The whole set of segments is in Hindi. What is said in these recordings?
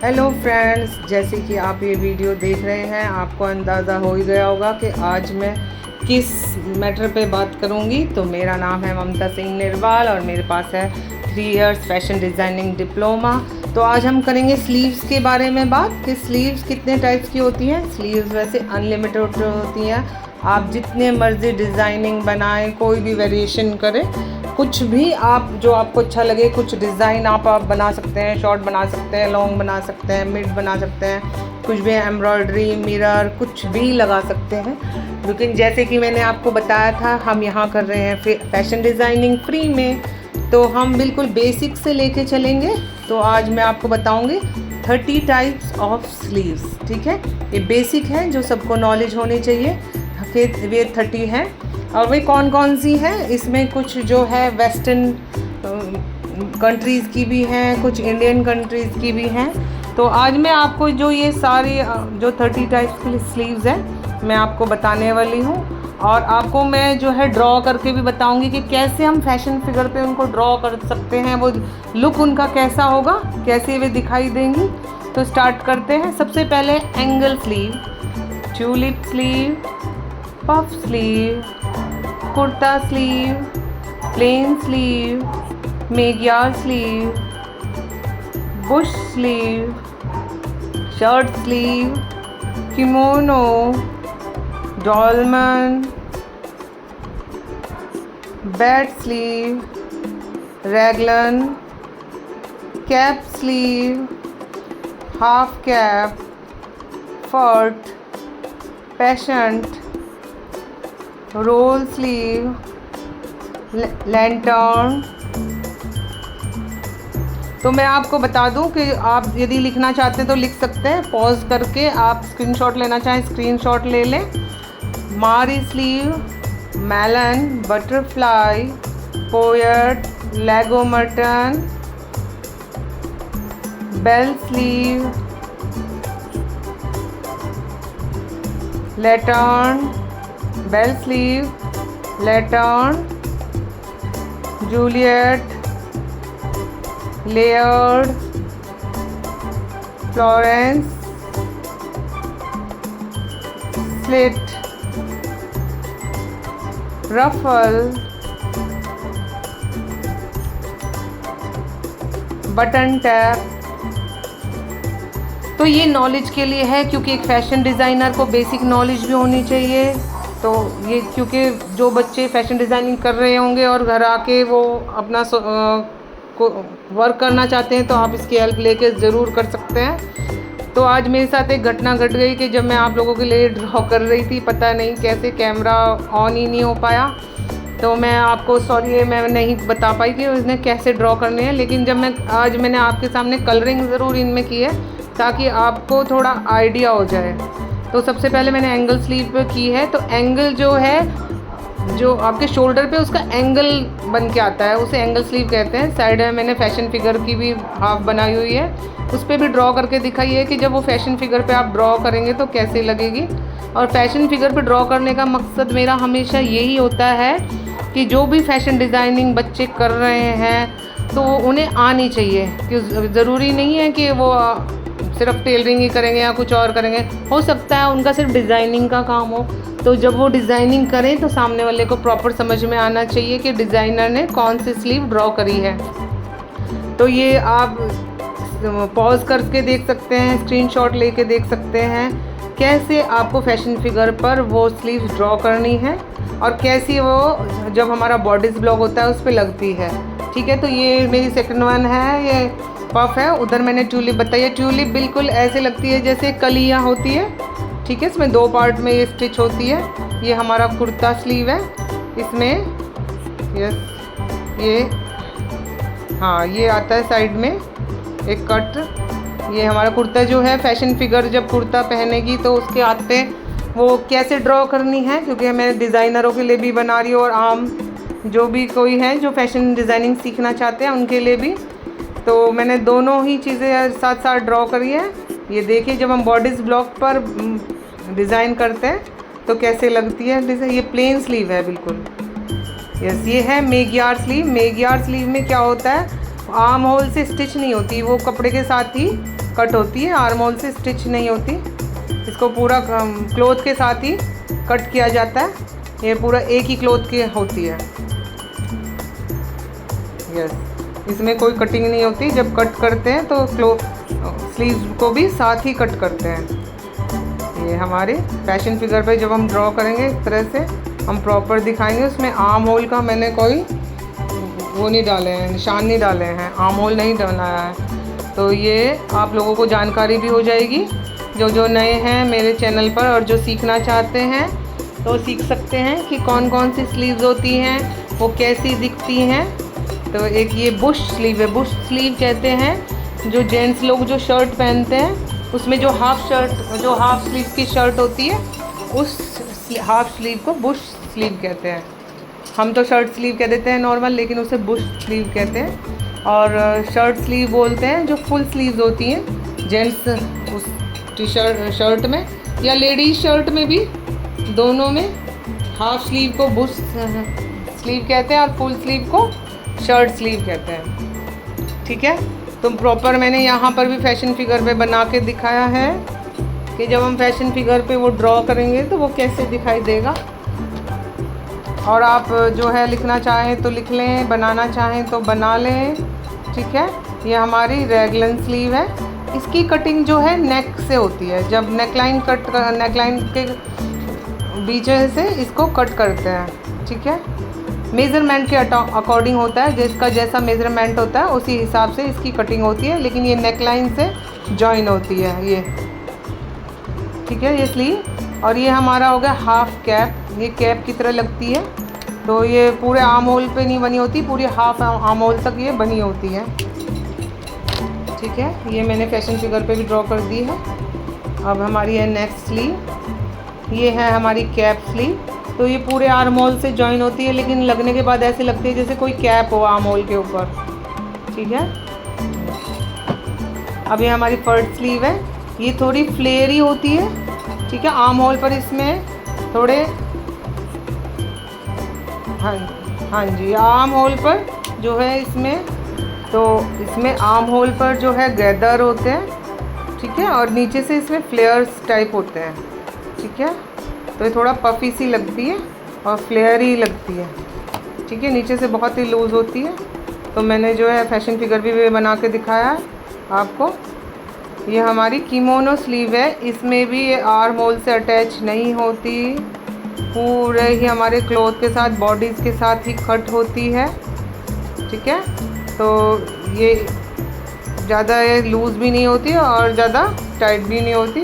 हेलो फ्रेंड्स, जैसे कि आप ये वीडियो देख रहे हैं, आपको अंदाज़ा हो ही गया होगा कि आज मैं किस मैटर पे बात करूंगी। तो मेरा नाम है ममता सिंह निर्वाल और मेरे पास है 3 इयर्स फैशन डिज़ाइनिंग डिप्लोमा। तो आज हम करेंगे स्लीव्स के बारे में बात कि स्लीव्स कितने टाइप्स की होती हैं। स्लीव्स वैसे अनलिमिटेड होती हैं, आप जितने मर्ज़ी डिज़ाइनिंग बनाएं, कोई भी वेरिएशन करें, कुछ भी आप जो आपको अच्छा लगे, कुछ डिज़ाइन आप बना सकते हैं। शॉर्ट बना सकते हैं, लॉन्ग बना सकते हैं, मिड बना सकते हैं, कुछ भी एम्ब्रॉयडरी, मिरर, कुछ भी लगा सकते हैं। लेकिन जैसे कि मैंने आपको बताया था, हम यहाँ कर रहे हैं फैशन डिज़ाइनिंग फ्री में, तो हम बिल्कुल बेसिक से लेके चलेंगे। तो आज मैं आपको बताऊँगी 30 टाइप्स ऑफ स्लीव्स। ठीक है, ये बेसिक है जो सबको नॉलेज होनी चाहिए। फिर वे 30 हैं और वे कौन कौन सी हैं, इसमें कुछ जो है वेस्टर्न कंट्रीज़ की भी हैं, कुछ इंडियन कंट्रीज़ की भी हैं। तो आज मैं आपको जो ये सारी जो 30 टाइप्स की स्लीव्स हैं मैं आपको बताने वाली हूँ, और आपको मैं जो है ड्रॉ करके भी बताऊँगी कि कैसे हम फैशन फिगर पे उनको ड्रॉ कर सकते हैं, वो लुक उनका कैसा होगा, कैसे वे दिखाई देंगी। तो स्टार्ट करते हैं। सबसे पहले angle sleeve, tulip sleeve, puff sleeve, kurta sleeve, plain sleeve, magyar sleeve, bush sleeve, shirt sleeve, kimono, dolman, bat sleeve, raglan, cap sleeve, half cap, फर्ट, पेशेंट, रोल स्लीव, लैंटर्न। तो मैं आपको बता दूं कि आप यदि लिखना चाहते हैं तो लिख सकते हैं, पॉज करके आप स्क्रीनशॉट लेना चाहें स्क्रीनशॉट ले लें। Marie sleeve, melon, butterfly, poet, leg of mutton, bell sleeve, lantern, bell sleeve, lantern, Juliet, layered, Florence, slit, ruffle, button tap. तो ये नॉलेज के लिए है, क्योंकि एक फैशन डिज़ाइनर को बेसिक नॉलेज भी होनी चाहिए। तो ये क्योंकि जो बच्चे फैशन डिज़ाइनिंग कर रहे होंगे और घर आके वो अपना को वर्क करना चाहते हैं, तो आप इसकी हेल्प लेके ज़रूर कर सकते हैं। तो आज मेरे साथ एक घटना घट गई कि जब मैं आप लोगों के लिए ड्रॉ कर रही थी, पता नहीं कैसे कैमरा ऑन ही नहीं हो पाया, तो मैं आपको सॉरी मैं नहीं बता पाई कि उसने कैसे ड्रॉ करने हैं। लेकिन जब मैंने आपके सामने कलरिंग ज़रूर इनमें की है ताकि आपको थोड़ा आइडिया हो जाए। तो सबसे पहले मैंने एंगल स्लीव पे की है। तो एंगल जो है, जो आपके शोल्डर पे उसका एंगल बन के आता है, उसे एंगल स्लीव कहते हैं। साइड में मैंने फैशन फिगर की भी हाफ बनाई हुई है, उस पर भी ड्रॉ करके दिखाई है कि जब वो फैशन फिगर पे आप ड्रॉ करेंगे तो कैसे लगेगी। और फैशन फिगर पे ड्रॉ करने का मकसद मेरा हमेशा यही होता है कि जो भी फैशन डिज़ाइनिंग बच्चे कर रहे हैं तो उन्हें आनी चाहिए, कि ज़रूरी नहीं है कि वो सिर्फ टेलरिंग ही करेंगे या कुछ और करेंगे। हो सकता है उनका सिर्फ डिज़ाइनिंग का काम हो, तो जब वो डिज़ाइनिंग करें तो सामने वाले को प्रॉपर समझ में आना चाहिए कि डिज़ाइनर ने कौन सी स्लीव ड्रॉ करी है। तो ये आप पॉज करके देख सकते हैं, स्क्रीनशॉट लेके देख सकते हैं कैसे आपको फैशन फिगर पर वो स्लीव ड्रॉ करनी है और कैसी वो जब हमारा बॉडीज़ ब्लॉक होता है उस पर लगती है। ठीक है, तो ये मेरी सेकंड वन है, ये पफ है। उधर मैंने ट्यूलिप बताई है। ट्यूलिप बिल्कुल ऐसे लगती है जैसे कलियाँ होती है। ठीक है, इसमें 2 पार्ट में ये स्टिच होती है। ये हमारा कुर्ता स्लीव है, इसमें ये हाँ ये आता है साइड में एक कट। ये हमारा कुर्ता जो है, फैशन फिगर जब कुर्ता पहनेगी तो उसके हाथ पे वो कैसे ड्रॉ करनी है, क्योंकि मैं डिज़ाइनरों के लिए भी बना रही हूँ और आम जो भी कोई है जो फैशन डिज़ाइनिंग सीखना चाहते हैं उनके लिए भी। तो मैंने दोनों ही चीज़ें साथ साथ ड्रॉ करी है। ये देखिए, जब हम बॉडीज़ ब्लॉक पर डिज़ाइन करते हैं तो कैसे लगती है डिज़ाइन। ये प्लेन स्लीव है बिल्कुल। यस, ये है मेग्यार स्लीव। मेग्यार स्लीव में क्या होता है, आर्म होल से स्टिच नहीं होती, वो कपड़े के साथ ही कट होती है, आर्म होल से स्टिच नहीं होती। इसको पूरा क्लोथ के साथ ही कट किया जाता है। ये पूरा एक ही क्लोथ की होती है। यस, इसमें कोई कटिंग नहीं होती। जब कट करते हैं तो स्लीव को भी साथ ही कट करते हैं। ये हमारे फैशन फिगर पे जब हम ड्रॉ करेंगे इस तरह से हम प्रॉपर दिखाएंगे। उसमें आर्म होल का मैंने कोई वो नहीं डाले हैं, निशान नहीं डाले हैं, आर्म होल नहीं बनाया है। तो ये आप लोगों को जानकारी भी हो जाएगी। जो नए हैं मेरे चैनल पर और जो सीखना चाहते हैं तो सीख सकते हैं कि कौन कौन सी स्लीव्स होती हैं, वो कैसी दिखती हैं। तो एक ये बुश स्लीव है, बुश स्लीव कहते हैं। जो जेंट्स लोग जो शर्ट पहनते हैं उसमें जो हाफ स्लीव की शर्ट होती है उस हाफ स्लीव को बुश स्लीव कहते हैं। हम तो शर्ट स्लीव कह देते हैं नॉर्मल, लेकिन उसे बुश स्लीव कहते हैं। और शर्ट स्लीव बोलते हैं जो फुल स्लीव्स होती हैं जेंट्स उस शर्ट में या लेडीज शर्ट में भी, दोनों में हाफ स्लीव को बुश स्लीव कहते हैं और फुल स्लीव को शर्ट स्लीव कहते हैं। ठीक है, तो प्रॉपर मैंने यहाँ पर भी फैशन फिगर पे बना के दिखाया है कि जब हम फैशन फिगर पे वो ड्रॉ करेंगे तो वो कैसे दिखाई देगा। और आप जो है लिखना चाहें तो लिख लें, बनाना चाहें तो बना लें। ठीक है, ये हमारी रेगलन स्लीव है। इसकी कटिंग जो है नेक से होती है। जब नेकलाइन के बीच से इसको कट करते हैं। ठीक है, मेज़रमेंट के अकॉर्डिंग होता है, जिसका जैसा मेज़रमेंट होता है उसी हिसाब से इसकी कटिंग होती है, लेकिन ये नेकलाइन से जॉइन होती है ये। ठीक है, ये स्लीव। और ये हमारा हो गया हाफ कैप। ये कैप की तरह लगती है, तो ये पूरे आर्म होल पे नहीं बनी होती, पूरी हाफ आर्म होल तक ये बनी होती है। ठीक है, ये मैंने फैशन फिगर पे भी ड्रॉ कर दी है। अब हमारी है नेक्स्ट स्लीव। ये है हमारी कैप स्लीव। तो ये पूरे आर्म होल से जॉइन होती है, लेकिन लगने के बाद ऐसे लगती है जैसे कोई कैप हो आर्म होल के ऊपर। ठीक है, अब ये हमारी फर्स्ट स्लीव है। ये थोड़ी फ्लेयरी होती है। ठीक है, आर्म होल पर इसमें थोड़े हाँ जी आर्म होल पर जो है इसमें, तो इसमें आर्म होल पर जो है गैदर होते हैं। ठीक है, और नीचे से इसमें फ्लेयर्स टाइप होते हैं। ठीक है, तो ये थोड़ा पफी सी लगती है और फ्लेयरी लगती है। ठीक है, नीचे से बहुत ही लूज़ होती है। तो मैंने जो है फैशन फिगर भी बना के दिखाया है आपको। ये हमारी किमोनो स्लीव है। इसमें भी ये आर्म होल से अटैच नहीं होती, पूरे ही हमारे क्लॉथ के साथ बॉडीज़ के साथ ही कट होती है। ठीक है, तो ये ज़्यादा लूज़ भी नहीं होती और ज़्यादा टाइट भी नहीं होती,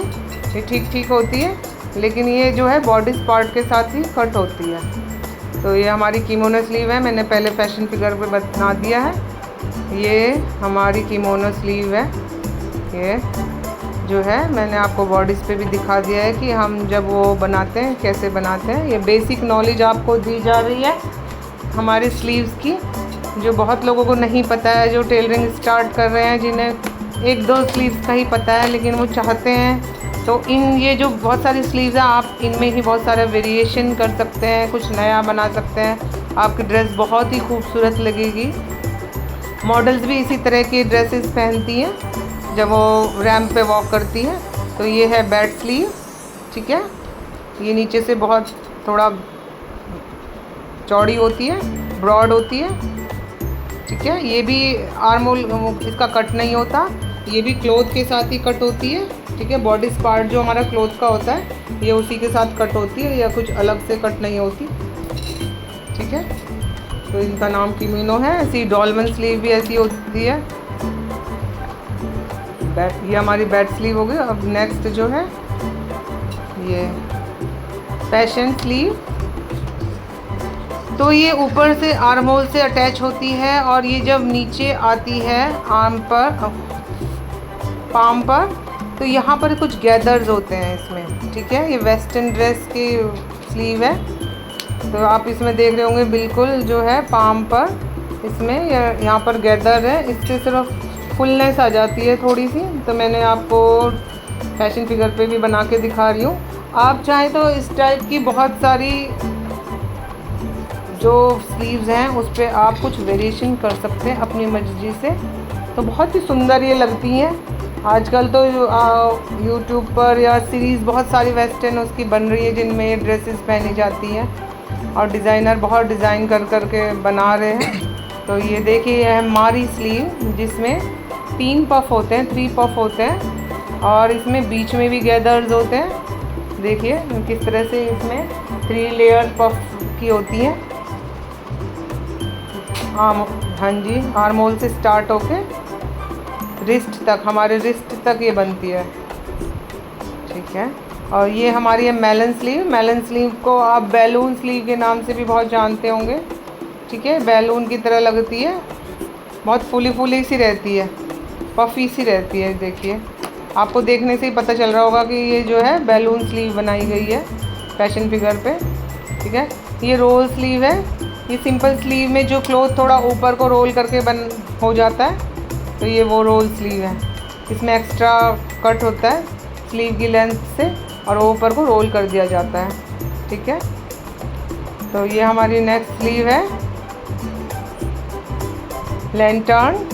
ये ठीक ठीक होती है। लेकिन ये जो है बॉडीज़ पार्ट के साथ ही कट होती है। तो ये हमारी किमोनो स्लीव है, मैंने पहले फैशन फिगर पे बता दिया है। ये हमारी किमोनो स्लीव है। ये जो है मैंने आपको बॉडीज़ पे भी दिखा दिया है कि हम जब वो बनाते हैं कैसे बनाते हैं। ये बेसिक नॉलेज आपको दी जा रही है हमारी स्लीव्स की, जो बहुत लोगों को नहीं पता है, जो टेलरिंग स्टार्ट कर रहे हैं, जिन्हें एक दो स्लीव्स का ही पता है, लेकिन वो चाहते हैं तो ये जो बहुत सारी स्लीव्स हैं आप इनमें ही बहुत सारा वेरिएशन कर सकते हैं, कुछ नया बना सकते हैं। आपकी ड्रेस बहुत ही खूबसूरत लगेगी। मॉडल्स भी इसी तरह की ड्रेसेस पहनती हैं जब वो रैंप पे वॉक करती है। तो ये है बैट स्लीव। ठीक है, ये नीचे से बहुत थोड़ा चौड़ी होती है, ब्रॉड होती है। ठीक है, ये भी आर्म होल इसका कट नहीं होता, ये भी क्लॉथ के साथ ही कट होती है। ठीक है, बॉडी पार्ट जो हमारा क्लॉथ का होता है ये उसी के साथ कट होती है, या कुछ अलग से कट नहीं होती। ठीक है, तो इनका नाम किमोनो है। ऐसी डॉलमन स्लीव भी ऐसी होती है। ये हमारी बैट स्लीव हो गई। अब नेक्स्ट जो है ये फैशन स्लीव। तो ये ऊपर से आर्म होल से अटैच होती है और ये जब नीचे आती है आर्म पर, पाम पर, तो यहाँ पर कुछ गैदर्स होते हैं इसमें। ठीक है, ये वेस्टर्न ड्रेस की स्लीव है। तो आप इसमें देख रहे होंगे बिल्कुल जो है पाम पर इसमें यहाँ पर गैदर है, इससे सिर्फ फुलनेस आ जाती है थोड़ी सी। तो मैंने आपको फैशन फिगर पे भी बना के दिखा रही हूँ। आप चाहें तो इस टाइप की बहुत सारी जो स्लीव्स हैं उस पर आप कुछ वेरिएशन कर सकते हैं अपनी मर्जी से। तो बहुत ही सुंदर ये लगती हैं। आजकल तो यूट्यूब पर या सीरीज़ बहुत सारी वेस्टर्न उसकी बन रही है जिनमें ये ड्रेसेस पहनी जाती हैं और डिज़ाइनर बहुत डिज़ाइन कर कर के बना रहे हैं। तो ये देखिए यह है मारी स्लीव जिसमें 3 पफ होते हैं, 3 पफ होते हैं और इसमें बीच में भी गैदर्स होते हैं। देखिए किस तरह से इसमें 3 लेयर पफ की होती हैं। हाँ जी, आर्म होल से स्टार्ट होके रिस्ट तक, हमारे रिस्ट तक ये बनती है। ठीक है, और ये हमारी है मेलन स्लीव। मेलन स्लीव को आप बैलून स्लीव के नाम से भी बहुत जानते होंगे। ठीक है, बैलून की तरह लगती है, बहुत फूली फूली सी रहती है, पफी सी रहती है। देखिए आपको देखने से ही पता चल रहा होगा कि ये जो है बैलून स्लीव बनाई गई है फैशन फिगर पे। ठीक है, ये रोल स्लीव है। ये सिंपल स्लीव में जो क्लॉथ थोड़ा ऊपर को रोल करके बन हो जाता है, तो ये वो रोल स्लीव है। इसमें एक्स्ट्रा कट होता है स्लीव की लेंथ से और ऊपर को रोल कर दिया जाता है। ठीक है, तो ये हमारी नेक्स्ट स्लीव है लैंटर्न।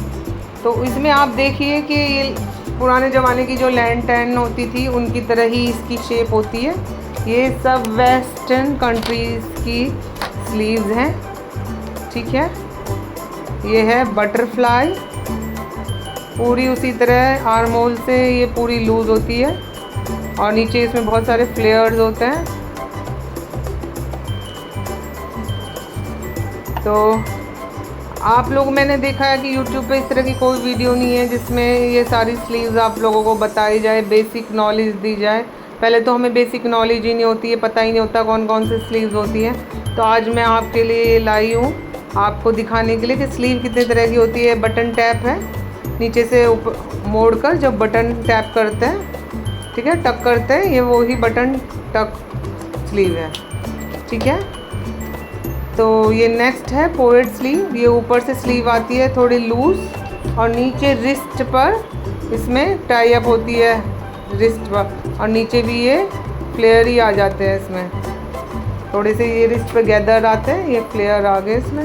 तो इसमें आप देखिए कि ये पुराने ज़माने की जो लैंटर्न होती थी उनकी तरह ही इसकी शेप होती है। ये सब वेस्टर्न कंट्रीज़ की स्लीव्स हैं। ठीक है, ये है बटरफ्लाई, पूरी उसी तरह आर्म होल से ये पूरी लूज़ होती है और नीचे इसमें बहुत सारे फ्लेयर्स होते हैं। तो आप लोग, मैंने देखा है कि YouTube पे इस तरह की कोई वीडियो नहीं है जिसमें ये सारी स्लीव्स आप लोगों को बताई जाए, बेसिक नॉलेज दी जाए। पहले तो हमें बेसिक नॉलेज ही नहीं होती है, पता ही नहीं होता कौन कौन सी स्लीव्स होती हैं। तो आज मैं आपके लिए लाई हूँ आपको दिखाने के लिए कि स्लीव कितने तरह की होती है। बटन टैप है, नीचे से ऊपर मोड़ कर जब बटन टैप करते हैं, ठीक है, टक करते हैं, ये वो ही बटन टक स्लीव है। ठीक है, तो ये नेक्स्ट है पोएट स्लीव। ये ऊपर से स्लीव आती है थोड़ी लूज़ और नीचे रिस्ट पर इसमें टाई अप होती है रिस्ट पर, और नीचे भी ये फ्लेयर ही आ जाते हैं इसमें, थोड़े से ये रिस्ट पे गैदर आते हैं, ये फ्लेयर आ गए इसमें,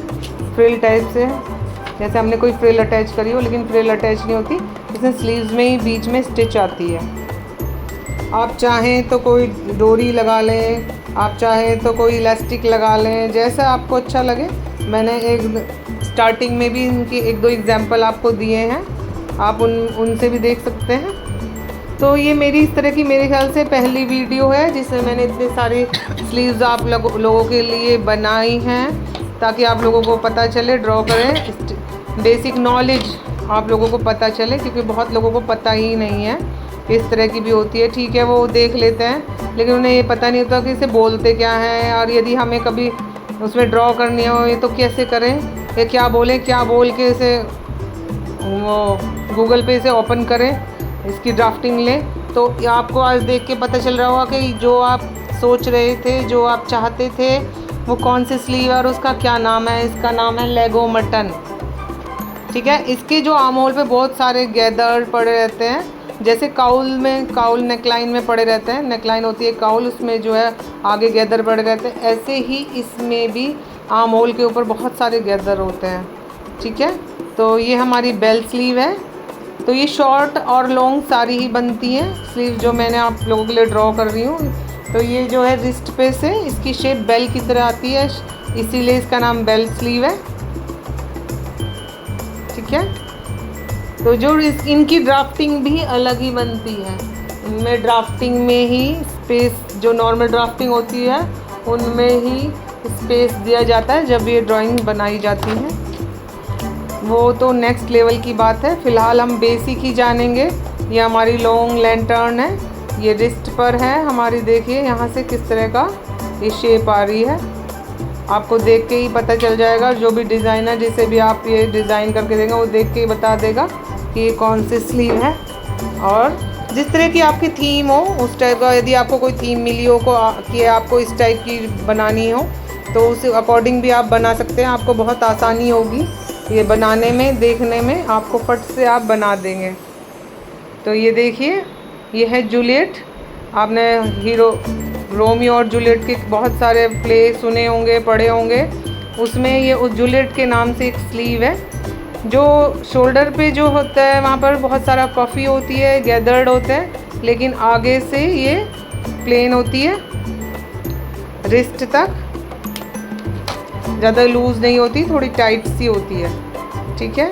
फ्रिल टाइप से है, जैसे हमने कोई फ्रिल अटैच करी हो, लेकिन फ्रिल अटैच नहीं होती, इसमें स्लीव्स में ही बीच में स्टिच आती है। आप चाहें तो कोई डोरी लगा लें, आप चाहें तो कोई इलास्टिक लगा लें, जैसा आपको अच्छा लगे। मैंने एक स्टार्टिंग में भी इनकी 1-2 एग्जांपल आपको दिए हैं, आप उनसे भी देख सकते हैं। तो ये मेरी इस तरह की मेरे ख्याल से पहली वीडियो है जिसमें मैंने इतने सारी स्लीव्स आप लोगों के लिए बनाई हैं, ताकि आप लोगों को पता चले, ड्रॉ करें, बेसिक नॉलेज आप लोगों को पता चले, क्योंकि बहुत लोगों को पता ही नहीं है इस तरह की भी होती है। ठीक है, वो देख लेते हैं, लेकिन उन्हें ये पता नहीं होता कि इसे बोलते क्या हैं, और यदि हमें कभी उसमें ड्रॉ करनी हो ये तो कैसे करें, या क्या बोलें, क्या बोल के इसे वो गूगल पे इसे ओपन करें, इसकी ड्राफ्टिंग लें। तो आपको आज देख के पता चल रहा होगा कि जो आप सोच रहे थे, जो आप चाहते थे, वो कौन सी स्लीव है और उसका क्या नाम है। इसका नाम है लेगो मटन। ठीक है, इसके जो आर्म होल पे बहुत सारे गैदर पड़े रहते हैं, जैसे काउल में, काउल नेकलाइन में पड़े रहते हैं, नेकलाइन होती है काउल, उसमें जो है आगे गैदर पड़े रहते हैं, ऐसे ही इसमें भी आर्म होल के ऊपर बहुत सारे गैदर होते हैं। ठीक है, तो ये हमारी बेल स्लीव है। तो ये शॉर्ट और लॉन्ग सारी ही बनती हैं स्लीव जो मैंने आप लोगों के लिए ड्रॉ कर रही हूँ। तो ये जो है रिस्ट पे से इसकी शेप बेल की तरह आती है, इसीलिए इसका नाम बेल स्लीव है। ठीक है, तो जो इनकी ड्राफ्टिंग भी अलग ही बनती है। इनमें ड्राफ्टिंग में ही स्पेस, जो नॉर्मल ड्राफ्टिंग होती है उनमें ही स्पेस दिया जाता है जब ये ड्राइंग बनाई जाती है। वो तो नेक्स्ट लेवल की बात है, फ़िलहाल हम बेसिक ही जानेंगे। ये हमारी लॉन्ग लैंटर्न है, ये रिस्ट पर है हमारी। देखिए यहाँ से किस तरह का ये शेप आ रही है, आपको देख के ही पता चल जाएगा। जो भी डिज़ाइनर जिसे भी आप ये डिज़ाइन करके देंगे वो देख के ही बता देगा कि ये कौन सी स्लीव है। और जिस तरह की आपकी थीम हो उस टाइप का, यदि आपको कोई थीम मिली हो कि आपको इस टाइप की बनानी हो, तो उस अकॉर्डिंग भी आप बना सकते हैं। आपको बहुत आसानी होगी ये बनाने में, देखने में आपको फट से आप बना देंगे। तो ये देखिए, ये है जूलियट। आपने हीरो रोमियो और जूलियट के बहुत सारे प्ले सुने होंगे, पढ़े होंगे, उसमें ये उस जूलियट के नाम से एक स्लीव है। जो शोल्डर पे जो होता है वहाँ पर बहुत सारा कॉफ़ी होती है, गैदर्ड होता है, लेकिन आगे से ये प्लेन होती है। रिस्ट तक ज़्यादा लूज़ नहीं होती, थोड़ी टाइट सी होती है। ठीक है,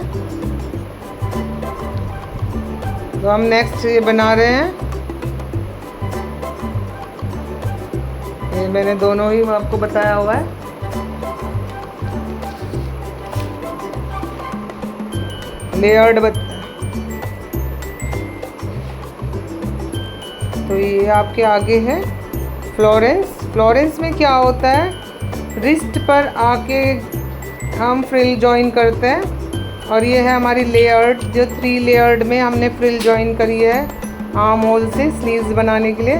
तो हम नेक्स्ट ये बना रहे हैं। ये मैंने दोनों ही आपको बताया हुआ है। लेयर्ड तो ये आपके आगे है फ्लोरेंस। फ्लोरेंस में क्या होता है, रिस्ट पर आके हम फ्रिल जॉइन करते हैं, और ये है हमारी लेयर्ड, जो 3 लेयर्ड में हमने फ्रिल जॉइन करी है आर्म होल से स्लीव्स बनाने के लिए।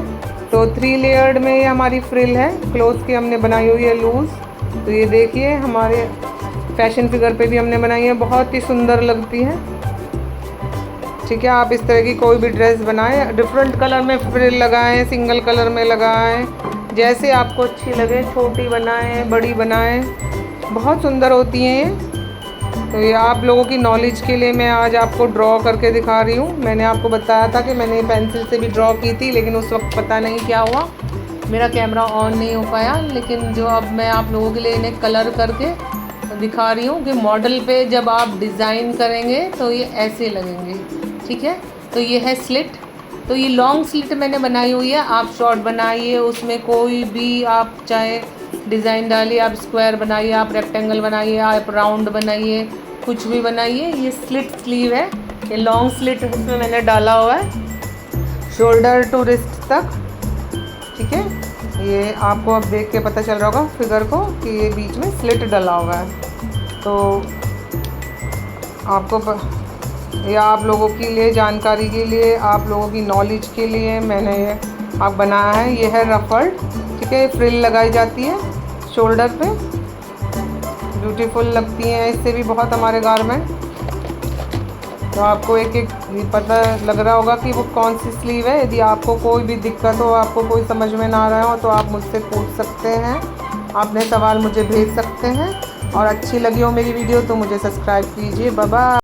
तो 3 लेयर्ड में ये हमारी फ्रिल है, क्लोथ की हमने बनाई हुई है लूज़। तो ये देखिए हमारे फैशन फिगर पे भी हमने बनाई है, बहुत ही सुंदर लगती है। ठीक है, आप इस तरह की कोई भी ड्रेस बनाएं, डिफरेंट कलर में फ्रिल लगाएं, सिंगल कलर में लगाएं, जैसे आपको अच्छी लगे, छोटी बनाएं, बड़ी बनाएं, बहुत सुंदर होती हैं ये। तो ये आप लोगों की नॉलेज के लिए मैं आज आपको ड्रॉ करके दिखा रही हूँ। मैंने आपको बताया था कि मैंने पेंसिल से भी ड्रॉ की थी, लेकिन उस वक्त पता नहीं क्या हुआ, मेरा कैमरा ऑन नहीं हो पाया। लेकिन जो अब मैं आप लोगों के लिए इन्हें कलर करके दिखा रही हूँ कि मॉडल पे जब आप डिज़ाइन करेंगे तो ये ऐसे लगेंगे। ठीक है, तो ये है स्लिट। तो ये लॉन्ग स्लिट मैंने बनाई हुई है, आप शॉर्ट बनाइए, उसमें कोई भी आप चाहे डिज़ाइन डालिए, आप स्क्वायर बनाइए, आप रेक्टेंगल बनाइए, आप राउंड बनाइए, कुछ भी बनाइए। ये स्लिट स्लीव है, ये लॉन्ग स्लिट इसमें मैंने डाला हुआ है शोल्डर टू रिस्ट तक। ठीक है, ये आपको अब देख के पता चल रहा होगा फिगर को कि ये बीच में स्लिट डला हुआ है। तो आपको ये आप लोगों के लिए जानकारी के लिए, आप लोगों की नॉलेज के लिए मैंने ये आप बनाया है। ये है रफल्ड। ठीक है, फ्रिल लगाई जाती है शोल्डर पे, ब्यूटीफुल लगती हैं इससे भी बहुत हमारे गारमेंट। तो आपको एक एक पता लग रहा होगा कि वो कौन सी स्लीव है। यदि आपको कोई भी दिक्कत हो, आपको कोई समझ में ना आ रहा हो, तो आप मुझसे पूछ सकते हैं, अपने सवाल मुझे भेज सकते हैं। और अच्छी लगी हो मेरी वीडियो तो मुझे सब्सक्राइब कीजिए। Bye bye.